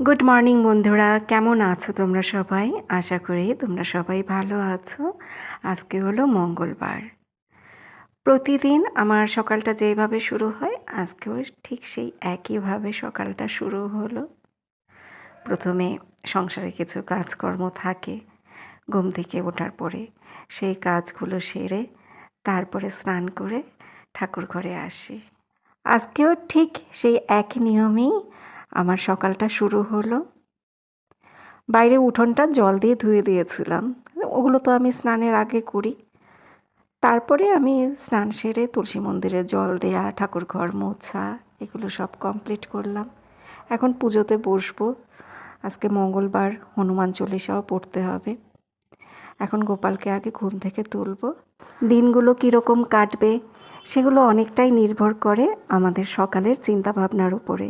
Good morning বন্ধুরা, কেমন আছো তোমরা সবাই? আশা করি তোমরা সবাই ভালো আছো। আজকে হলো মঙ্গলবার। প্রতিদিন আমার সকালটা যেভাবে শুরু হয় আজকেও ঠিক সেই একইভাবে সকালটা শুরু হলো। প্রথমে সংসারে কিছু কাজকর্ম থাকে, ঘুম থেকে ওঠার পরে সেই কাজগুলো সেরে তারপরে স্নান করে ঠাকুর ঘরে আসি। আজকেও ঠিক সেই একই নিয়মেই আমার সকালটা শুরু হলো। বাইরে উঠোনটা জল দিয়ে ধুয়ে দিয়েছিলাম, ওগুলো তো আমি স্নানের আগে করি। তারপরে আমি স্নান সেরে তুলসী মন্দিরে জল দেয়া, ঠাকুর ঘর মোছা, এগুলো সব কমপ্লিট করলাম। এখন পুজোতে বসবো। আজকে মঙ্গলবার, হনুমান চল্লিশাও পড়তে হবে। এখন গোপালকে আগে ঘুম থেকে তুলব। দিনগুলো কীরকম কাটবে সেগুলো অনেকটাই নির্ভর করে আমাদের সকালের চিন্তাভাবনার উপরে।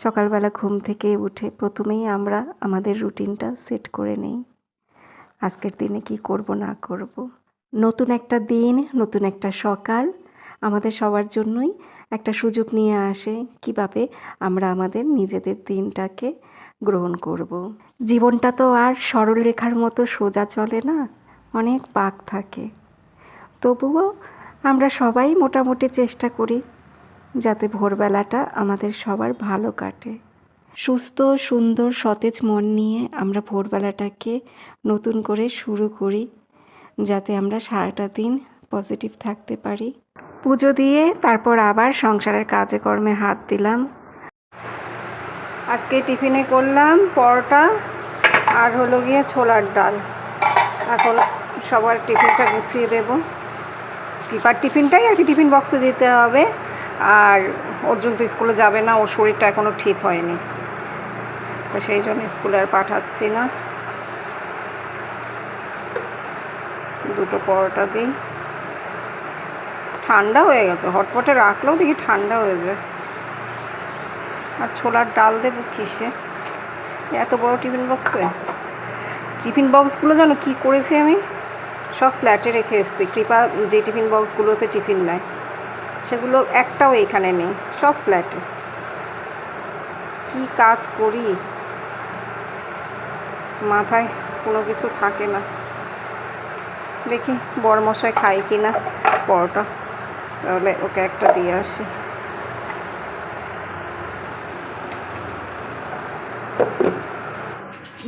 সকালবেলা ঘুম থেকে উঠে প্রথমেই আমরা আমাদের রুটিনটা সেট করে নেই, আজকের দিনে কি করব না করব। নতুন একটা দিন, নতুন একটা সকাল আমাদের সবার জন্যই একটা সুযোগ নিয়ে আসে কিভাবে আমরা আমাদের নিজেদের দিনটাকে গ্রহণ করব। জীবনটা তো আর সরল রেখার মতো সোজা চলে না, অনেক বাঁক থাকে। তবুও আমরা সবাই মোটামুটি চেষ্টা করি যাতে ভোরবেলাটা আমাদের সবার ভালো কাটে। সুস্থ, সুন্দর, সতেজ মন নিয়ে আমরা ভোরবেলাটাকে নতুন করে শুরু করি, যাতে আমরা সারাটা দিন পজিটিভ থাকতে পারি। পুজো দিয়ে তারপর আবার সংসারের কাজে কর্মে হাত দিলাম। আজকে টিফিনে করলাম পরোটা আর হলো গিয়ে ছোলার ডাল। এখন সবার টিফিনটা গুছিয়ে দেব। কৃপার টিফিনটাই আর কি টিফিন বক্সে দিতে হবে। আর অর্জুন তো স্কুলে যাবে না, ওর শরীরটা এখনও ঠিক হয়নি, তো সেই জন্য স্কুলে আর পাঠাচ্ছি না। দুটো পরোটা দিই। ঠান্ডা হয়ে গেছে, হটপটে রাখলেও দেখি ঠান্ডা হয়ে যায়। আর ছোলার ডাল দেবো কিসে, এত বড় টিফিন বক্সে। টিফিন বক্সগুলো জানো কী করেছি আমি, সব ফ্ল্যাটে রেখে এসেছি। কৃপা যে টিফিন বক্সগুলোতে টিফিন নেয় সেগুলো একটাও এখানে নেই, সব ফ্ল্যাটে। কি কাজ করি, মাথায় কোনো কিছু থাকে না। দেখি বড়মশাই খাই কি না পরোটা, তাহলে ওকে একটা দিয়ে আসি।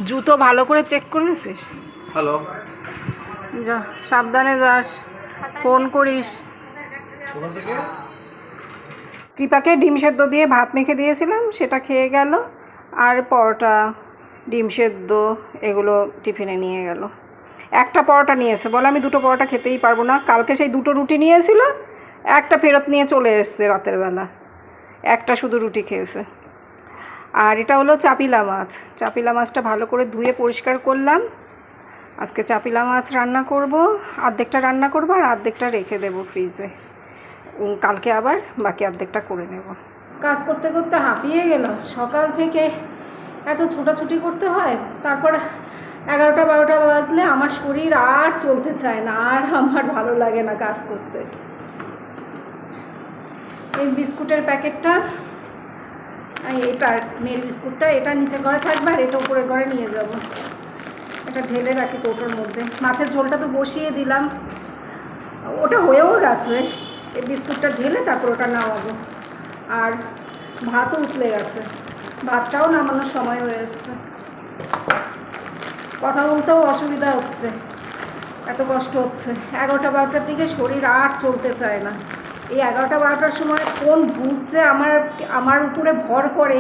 জুতো ভালো করে চেক করেছিস? হ্যালো, যা, সাবধানে যাস, ফোন করিস। কৃপাকে ডিম সেদ্ধ দিয়ে ভাত মেখে দিয়েছিলাম, সেটা খেয়ে গেল। আর পরোটা, ডিম সেদ্ধ এগুলো টিফিনে নিয়ে গেল। একটা পরোটা নিয়েছে, বলে আমি দুটো পরোটা খেতেই পারবো না। কালকে সেই দুটো রুটি নিয়েছিল, একটা ফেরত নিয়ে চলে এসছে রাতের বেলা, একটা শুধু রুটি খেয়েছে। আর এটা হলো চাপিলা মাছ। চাপিলা মাছটা ভালো করে ধুয়ে পরিষ্কার করলাম। আজকে চাপিলা মাছ রান্না করব, অর্ধেকটা রান্না করব আর অর্ধেকটা রেখে দেবো ফ্রিজে। কালকে আবার বাকি অর্ধেকটা করে নেব। কাজ করতে করতে হাঁপিয়ে গেলাম, সকাল থেকে এত ছোটাছুটি করতে হয়। তারপর 11টা-12টা বাজলে আমার শরীর আর চলতে চায় না, আর আমার ভালো লাগে না কাজ করতে। এই বিস্কুটের প্যাকেটটা, এটা মেয়ের বিস্কুটটা, এটা নিচের ঘরে থাকবে আর এটা উপরের ঘরে নিয়ে যাব। এটা ঢেলে রাখি কৌটোর মধ্যে। মাছের ঝোলটা তো বসিয়ে দিলাম, ওটা হয়েও গেছে। এই বিস্কুটটা ঢেলে তারপর ওটা নামাবো। আর ভাতও উতলে গেছে, ভাতটাও নামানোর সময় হয়ে এসছে। কথা বলতেও অসুবিধা হচ্ছে, এত কষ্ট হচ্ছে। 11টা-12টার দিকে শরীর আর চলতে চায় না। এই 11টা-12টার সময় কোন ভূত যে আমার উপরে ভর করে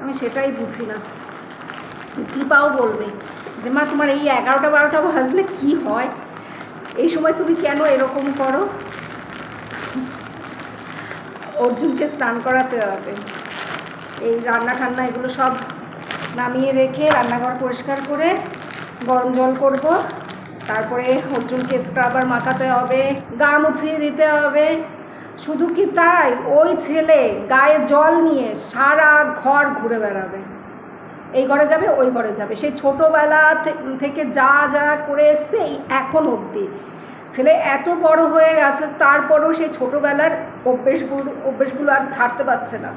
আমি সেটাই বুঝি না। কৃপাও বলবে যে মা তোমার এই 11টা-12টা বাজলে কি হয়, এই সময় তুমি কেন এরকম করো। অর্জুনকে স্নান করাতে হবে, এই রান্না ঠান্না এগুলো সব নামিয়ে রেখে রান্নাঘর পরিষ্কার করে গরম জল করব। তারপরে অর্জুনকে স্ক্রাবার মাখাতে হবে, গা মুছিয়ে দিতে হবে। শুধু কি তাই, ওই ছেলে গায়ে জল নিয়ে সারা ঘর ঘুরে বেড়াবে। এই ঘরে যাবে, ওই ঘরে যাবে, সেই ছোটোবেলা থেকে যা যা করে এসছে এখন অবধি। ছেলে এত বড় হয়ে গেছে, তারপরেও সেই ছোটোবেলার অভ্যেসগুলো আর ছাড়তে পারছে না।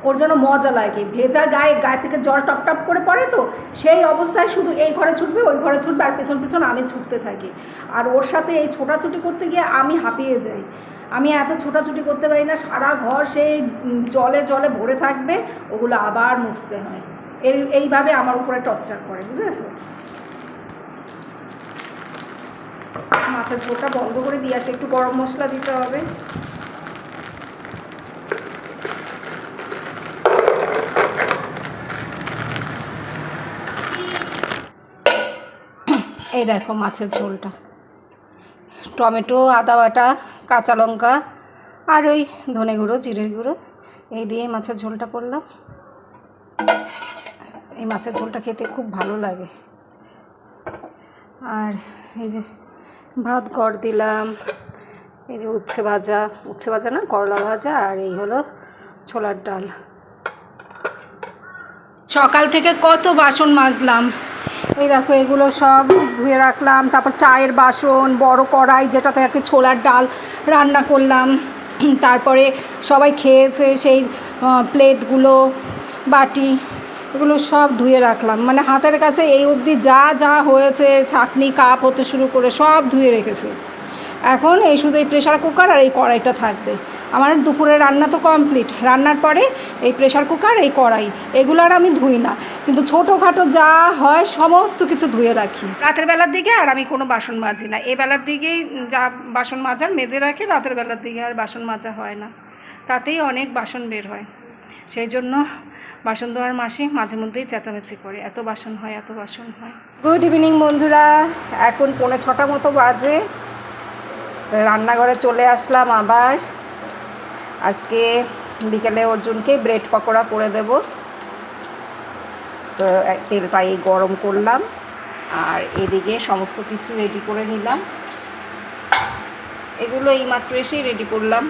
ওর যেন মজা লাগে। ভেজা গায়ে থেকে জল টপ টপ করে পড়ে, তো সেই অবস্থায় শুধু এই ঘরে ছুটবে, ওই ঘরে ছুটবে, আর পেছন পেছন আমি ছুটতে থাকি। আর ওর সাথে এই ছোটাছুটি করতে গিয়ে আমি হাঁপিয়ে যাই। আমি এত ছোটাছুটি করতে পারি না, সারা ঘর সেই জলে জলে ভরে থাকবে, ওগুলো আবার মুছতে হয়। এইভাবে আমার উপরে টর্চার করে, বুঝেছো? মাছের ঝোলটা বন্ধ করে দিয়ে আসে, একটু গরম মশলা দিতে হবে। এই দেখো মাছের ঝোলটা, টমেটো, আদা বাটা, কাঁচা লঙ্কা আর ওই ধনে গুঁড়ো, জিরের গুঁড়ো, এই দিয়ে মাছের ঝোলটা করলাম। এই মাছের ঝোলটা খেতে খুব ভালো লাগে। আর এই যে ভাত গড় দিলাম, এই যে উচ্ছে ভাজা না, করলা ভাজা, আর এই হলো ছোলার ডাল। সকাল থেকে কত বাসন মাজলাম, এই দেখো এগুলো সব ধুয়ে রাখলাম। তারপর চায়ের বাসন, বড় কড়াই যেটাতে আর কি ছোলার ডাল রান্না করলাম। তারপরে সবাই খেয়েছে সেই প্লেটগুলো, বাটি, এগুলো সব ধুয়ে রাখলাম। মানে হাতের কাছে এই অবধি যা যা হয়েছে, ছাঁকনি, কাপ হতে শুরু করে সব ধুয়ে রেখেছে। এখন এই শুধু এই প্রেশার কুকার আর এই কড়াইটা থাকবে। আমার দুপুরে রান্না তো কমপ্লিট, রান্নার পরে এই প্রেশার কুকার, এই কড়াই, এগুলো আর আমি ধুই না, কিন্তু ছোটোখাটো যা হয় সমস্ত কিছু ধুয়ে রাখি রাতের বেলার দিকে। আর আমি কোনো বাসন মাজি না, এই বেলার দিকেই যা বাসন মাজার মেজে রাখি, রাতের বেলার দিকে আর বাসন মাজা হয় না, তাতেই অনেক বাসন বের হয়। সেই জন্য বাসন ধোয়ার মাসি মাঝে মধ্যেই চেঁচামেচি করে, এত বাসন হয়, এত বাসন হয়। গুড ইভিনিং বন্ধুরা, এখন 5:45 মতো বাজে। রান্নাঘরে চলে আসলাম আবার। আজকে বিকেলে অর্জুনকে ব্রেড পকোড়া করে দেব, তো তেলটাই গরম করলাম আর এদিকে সমস্ত কিছু রেডি করে নিলাম। এগুলো এইমাত্র এসেই রেডি করলাম।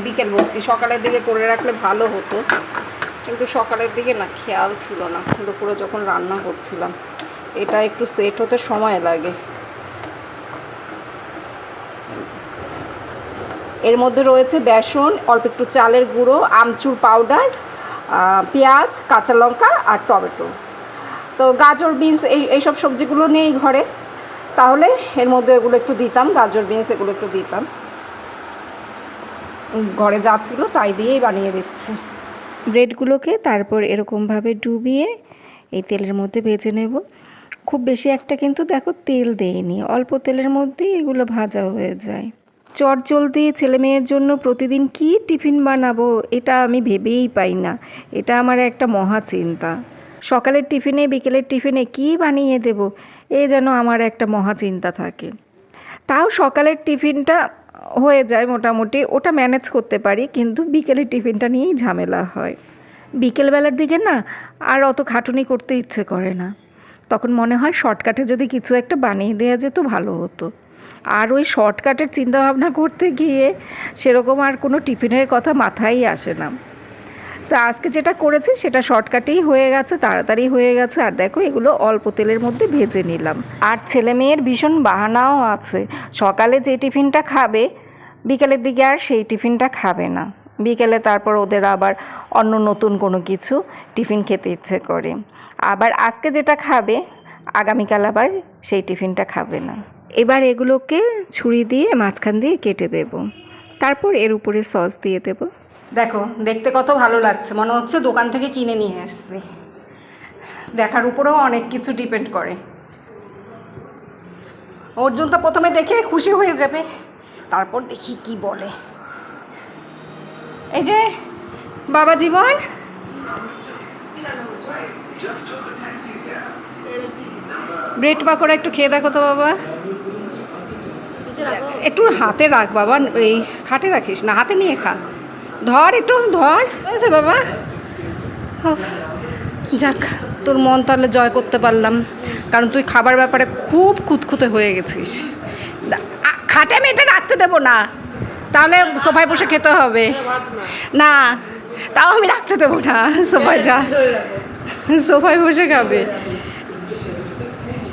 বিকেল বলছি, সকালের দিকে করে রাখলে ভালো হতো, কিন্তু সকালের দিকে না খেয়াল ছিল না, দুপুরে যখন রান্না করছিলাম। এটা একটু সেট হতে সময় লাগে। এর মধ্যে রয়েছে বেসন, অল্প একটু চালের গুঁড়ো, আমচুর পাউডার, পেঁয়াজ, কাঁচা লঙ্কা আর টমেটো। তো গাজর, বিনস এইসব সবজিগুলো নেই ঘরে, তাহলে এর মধ্যে এগুলো একটু দিতাম, গাজর, বিনস এগুলো একটু দিতাম। ঘরে যা ছিল তাই দিয়েই বানিয়ে দিচ্ছি। ব্রেডগুলোকে তারপর এরকমভাবে ডুবিয়ে এই তেলের মধ্যে ভেজে নেব। খুব বেশি একটা কিন্তু দেখো তেল দেইনি, অল্প তেলের মধ্যেই এগুলো ভাজা হয়ে যায়। চটজলদি ছেলে মেয়ের জন্য প্রতিদিন কি টিফিন বানাবো, এটা আমি ভেবেই পাই না। এটা আমার একটা মহা চিন্তা। সকালের টিফিনে, বিকেলের টিফিনে কি বানিয়ে দেব, যেন আমার একটা মহা চিন্তা থাকে। তাও সকালের টিফিনটা হয়ে যায় মোটামুটি, ওটা ম্যানেজ করতে পারি, কিন্তু বিকেলের টিফিনটা নিয়েই ঝামেলা হয়। বিকেলবেলার দিকে না আর অত খাটুনি করতে ইচ্ছে করে না, তখন মনে হয় শর্টকাটে যদি কিছু একটা বানিয়ে দেওয়া যেত ভালো হতো। আর ওই শর্টকাটের চিন্তাভাবনা করতে গিয়ে সেরকম আর কোনো টিফিনের কথা মাথায় আসে না। তো আজকে যেটা করেছি সেটা শর্টকাটেই হয়ে গেছে, তাড়াতাড়ি হয়ে গেছে। আর দেখো এগুলো অল্প তেলের মধ্যে ভেজে নিলাম। আর ছেলে মেয়ের ভীষণ বাহানাও আছে, সকালে যে টিফিনটা খাবে বিকেলের দিকে আর সেই টিফিনটা খাবে না। বিকেলে তারপর ওদের আবার অন্য নতুন কোনো কিছু টিফিন খেতে ইচ্ছে করে। আবার আজকে যেটা খাবে আগামীকাল আবার সেই টিফিনটা খাবে না। এবার এগুলোকে ছুরি দিয়ে মাঝখান দিয়ে কেটে দেব, তারপর এর উপরে সস দিয়ে দেব। দেখো দেখতে কত ভালো লাগছে, মনে হচ্ছে দোকান থেকে কিনে নিয়ে এসছি। দেখার উপরেও অনেক কিছু ডিপেন্ড করে। অর্জুন তো প্রথমে দেখে খুশি হয়ে যাবে, তারপর দেখি কি বলে। এই যে বাবা জীবন, ব্রেড পাকোড়া একটু খেয়ে দেখো তো বাবা। একটু হাতে রাখ বাবা, এই খাটে রাখিস না, হাতে নিয়ে খা। ধর একটু ধর, হয়েছে বাবা। যাক, তোর মন তাহলে জয় করতে পারলাম, কারণ তুই খাবার ব্যাপারে খুব খুঁতখুঁতে হয়ে গেছিস। খাটে আমি এটা রাখতে দেবো না, তাহলে সোফায় বসে খেতে হবে। না, তাও আমি রাখতে দেবো না, সোফায় যা, সোফায় বসে খাবে।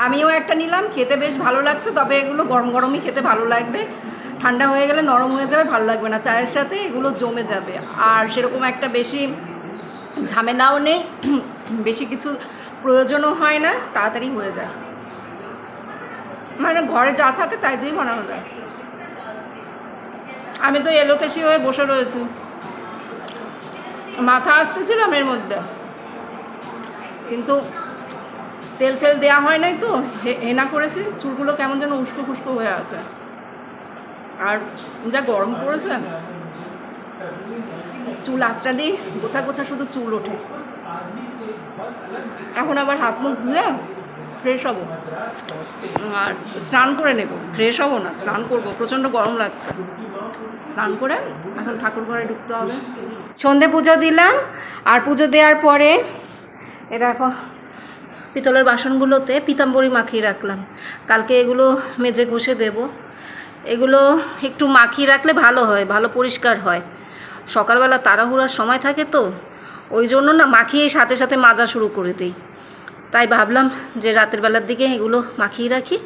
আমিও একটা নিলাম, খেতে বেশ ভালো লাগছে, তবে এগুলো গরম গরমই খেতে ভালো লাগবে। ঠান্ডা হয়ে গেলে নরম হয়ে যাবে, ভালো লাগবে না, চায়ের সাথে এগুলো জমে যাবে। আর সেরকম একটা বেশি ঝামেলাও নেই, বেশি কিছু প্রয়োজনও হয় না, তাড়াতাড়ি হয়ে যায়, মানে ঘরে যা থাকে তাই দিয়েই বানানো যায়। আমি তো এলোকেশি হয়ে বসে রয়েছি, মাথা আসতেছিলাম এর মধ্যে, কিন্তু তেল ফেল দেওয়া হয় নাই তো হেনা করেছি, চুলগুলো কেমন যেন উস্কো ফুস্কো হয়ে আছে। আর যা গরম পড়েছে, চুল আঁচড়া দিয়ে গোছা গোছা শুধু চুল ওঠে। এখন আবার হাত মুখ ধুয়ে ফ্রেশ হবো আর স্নান করে নেব, ফ্রেশ হবো না, স্নান করবো, প্রচণ্ড গরম লাগছে। স্নান করে এখন ঠাকুর ঘরে ঢুকতে হবে। সন্ধে পুজো দিলাম, আর পুজো দেওয়ার পরে এ দেখো পিতলের বাসনগুলোতে পিতাম্বরী মাখিয়ে রাখলাম, কালকে এগুলো মেজে ঘষে দেব। এগুলো একটু মাখিয়ে রাখলে ভালো হয়, ভালো পরিষ্কার হয়। সকালবেলা তাড়াহুড়ার সময় থাকে তো, ওই জন্য না মাখিয়ে সাথে সাথে মাজা শুরু করে দিই। তাই ভাবলাম যে রাতের বেলার দিকে এগুলো মাখিয়ে রাখি,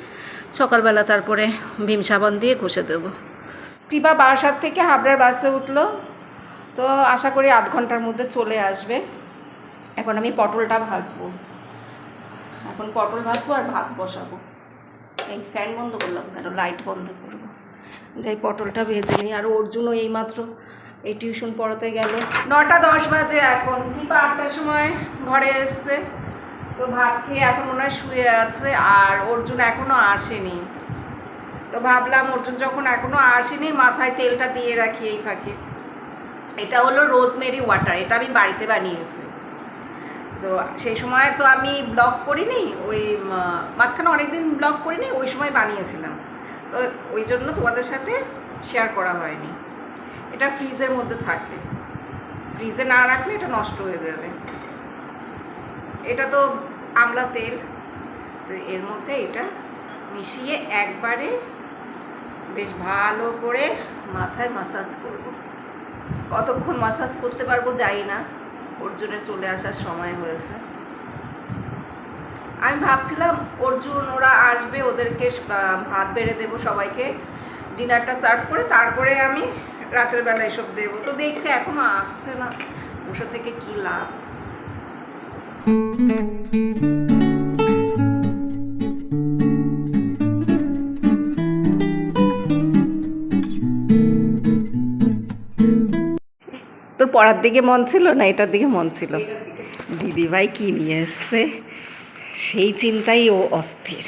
সকালবেলা তারপরে ভীম সাবান দিয়ে ঘষে দেবো। কৃপা বারাসাত থেকে হাবড়ার বাসে উঠলো, তো আশা করি আধ ঘন্টার মধ্যে চলে আসবে। এখন আমি পটলটা ভাজবো, এখন পটল ভাজবো আর ভাত বসাবো। এই ফ্যান বন্ধ করলাম কেন, লাইট বন্ধ করবো, যাই পটলটা ভেজে নিই। আর অর্জুনও এইমাত্র এই টিউশন পড়াতে গেল। 9:10 বাজে এখন, কৃপা 8টার সময় ঘরে এসছে, তো ভাত খেয়ে এখন মনে হয় শুয়ে আছে। আর অর্জুন এখনও আসেনি, তো ভাবলাম অর্জুন যখন এখনও আসেনি মাথায় তেলটা দিয়ে রাখি এই ফাঁকে। এটা হলো রোজমেরি ওয়াটার, এটা আমি বাড়িতে বানিয়েছি। তো সেই সময় তো আমি ব্লগ করিনি, ওই মাঝখানে অনেকদিন ব্লগ করিনি, ওই সময় বানিয়েছিলাম, তো ওই জন্য তোমাদের সাথে শেয়ার করা হয়নি। এটা ফ্রিজের মধ্যে থাকে, ফ্রিজে না রাখলে এটা নষ্ট হয়ে যাবে। এটা তো আমলা তেল, তো এর মধ্যে এটা মিশিয়ে একবারে বেশ ভালো করে মাথায় মাসাজ করব। কতক্ষণ মাসাজ করতে পারবো জানি না, অর্জুনের চলে আসার সময় হয়েছে। আমি ভাবছিলাম অর্জুন ওরা আসবে, ওদেরকে ভাত বেড়ে দেবো, সবাইকে ডিনারটা সার্ভ করে তারপরে আমি রাতের বেলা এসব দেবো। তো দেখছি এখনো আসছে না, বসে থেকে কী লাভ। তোর পড়ার দিকে মন ছিল না এটার দিকে মন ছিল? দিদিভাই কি নিয়ে এসছে সেই চিন্তাই ও অস্থির।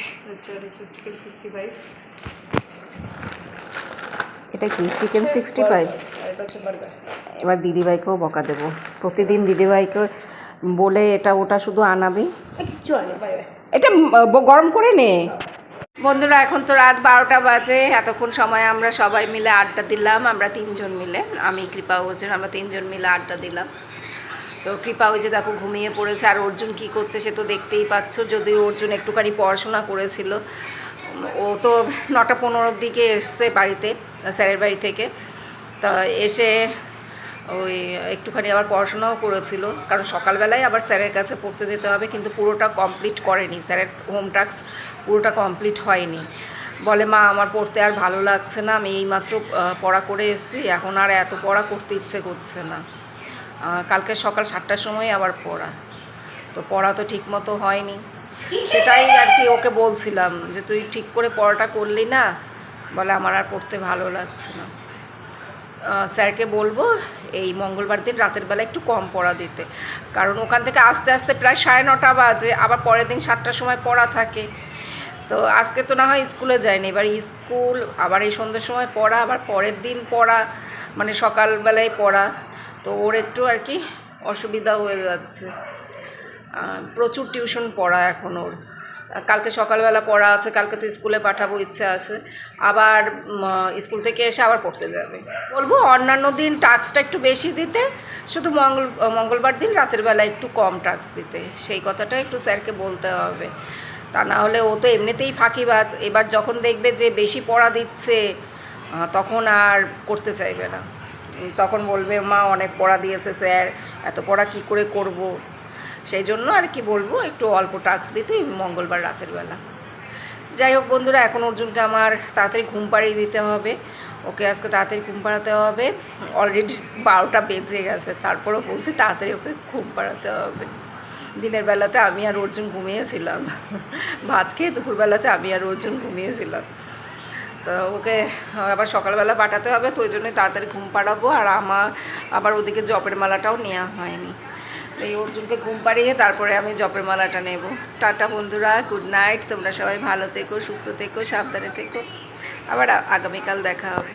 এটা কি চিকেন 65? এবার দিদিভাইকেও বকা দেবো, প্রতিদিন দিদিভাইকে বলে এটা ওটা শুধু আনাবে। এটা গরম করে নে। বন্ধুরা এখন তো রাত 12টা বাজে, এতক্ষণ সময় আমরা সবাই মিলে আড্ডা দিলাম, আমরা 3 জন মিলে, আমি কৃপা অর্জুন, আমরা 3 জন মিলে আড্ডা দিলাম। তো কৃপা ওই যে দেখো ঘুমিয়ে পড়েছে, আর অর্জুন কী করছে সে তো দেখতেই পাচ্ছ। যদিও অর্জুন একটুখানি পড়াশোনা করেছিল, ও তো 9:15-র দিকে এসছে বাড়িতে, স্যারের বাড়ি থেকে। তা এসে ওই একটুখানি আবার পড়াশোনাও করেছিল, কারণ সকালবেলায় আবার স্যারের কাছে পড়তে যেতে হবে, কিন্তু পুরোটা কমপ্লিট করেনি, স্যারের হোম টাস্ক পুরোটা কমপ্লিট হয়নি। বলে মা আমার পড়তে আর ভালো লাগছে না, আমি এইমাত্র পড়া করে এসেছি, এখন আর এত পড়া করতে ইচ্ছে করছে না। কালকে সকাল 7টার সময় আবার পড়া, তো পড়া তো ঠিক মতো হয়নি, সেটাই আর কি ওকে বলছিলাম যে তুই ঠিক করে পড়াটা করলি না, বলে আমার আর পড়তে ভালো লাগছে না। স্যারকে বলবো এই মঙ্গলবার দিন রাতের বেলা একটু কম পড়া দিতে, কারণ ওখান থেকে আস্তে আস্তে প্রায় 9:30 বাজে, আবার পরের দিন 7টার সময় পড়া থাকে। তো আজকে তো না হয় স্কুলে যায়নি, এবার স্কুল আবার এই সন্ধ্যের সময় পড়া, আবার পরের দিন পড়া, মানে সকালবেলায় পড়া, তো ওর একটু আর কি অসুবিধা হয়ে যাচ্ছে। প্রচুর টিউশন পড়া এখন ওর, কালকে সকালবেলা পড়া আছে, কালকে তো স্কুলে পাঠাবো ইচ্ছে আছে, আবার স্কুল থেকে এসে আবার পড়তে যাবে। বলবো অন্যান্য দিন টাস্কটা একটু বেশি দিতে, শুধু মঙ্গলবার দিন রাতের বেলা একটু কম টাস্ক দিতে, সেই কথাটা একটু স্যারকে বলতে হবে। তা না হলে ও তো এমনিতেই ফাঁকিবাজ, এবার যখন দেখবে যে বেশি পড়া দিচ্ছে তখন আর করতে চাইবে না, তখন বলবে মা অনেক পড়া দিয়েছে স্যার, এত পড়া কি করে করব। সেই জন্য আর কি বলবো একটু অল্প টাস্ক দিতে মঙ্গলবার রাতের বেলা। যাই হোক বন্ধুরা, এখন অর্জুনকে আমার তাড়াতাড়ি ঘুম পাড়িয়ে দিতে হবে, ওকে আজকে তাড়াতাড়ি ঘুম পাড়াতে হবে। অলরেডি 12টা বেজে গেছে, তারপরও বলছি তাড়াতাড়ি ওকে ঘুম পাড়াতে হবে। দিনের বেলাতে আমি আর অর্জুন ঘুমিয়েছিলাম, ভাত খেয়ে দুপুরবেলাতে আমি আর অর্জুন ঘুমিয়েছিলাম। তো ওকে আবার সকালবেলা পাঠাতে হবে, তো ওই জন্যই তাড়াতাড়ি ঘুম পাড়াবো। আর আমার আবার ওদিকে জপের মালাটাও নেওয়া হয়নি, এই অর্জুনকে ঘুম পাড়িয়ে তারপরে আমি জপের মালাটা নেব। টাটা বন্ধুরা, গুড নাইট। তোমরা সবাই ভালো থেকো, সুস্থ থেকো, সাবধানে থেকো। আবার আগামীকাল দেখা হবে।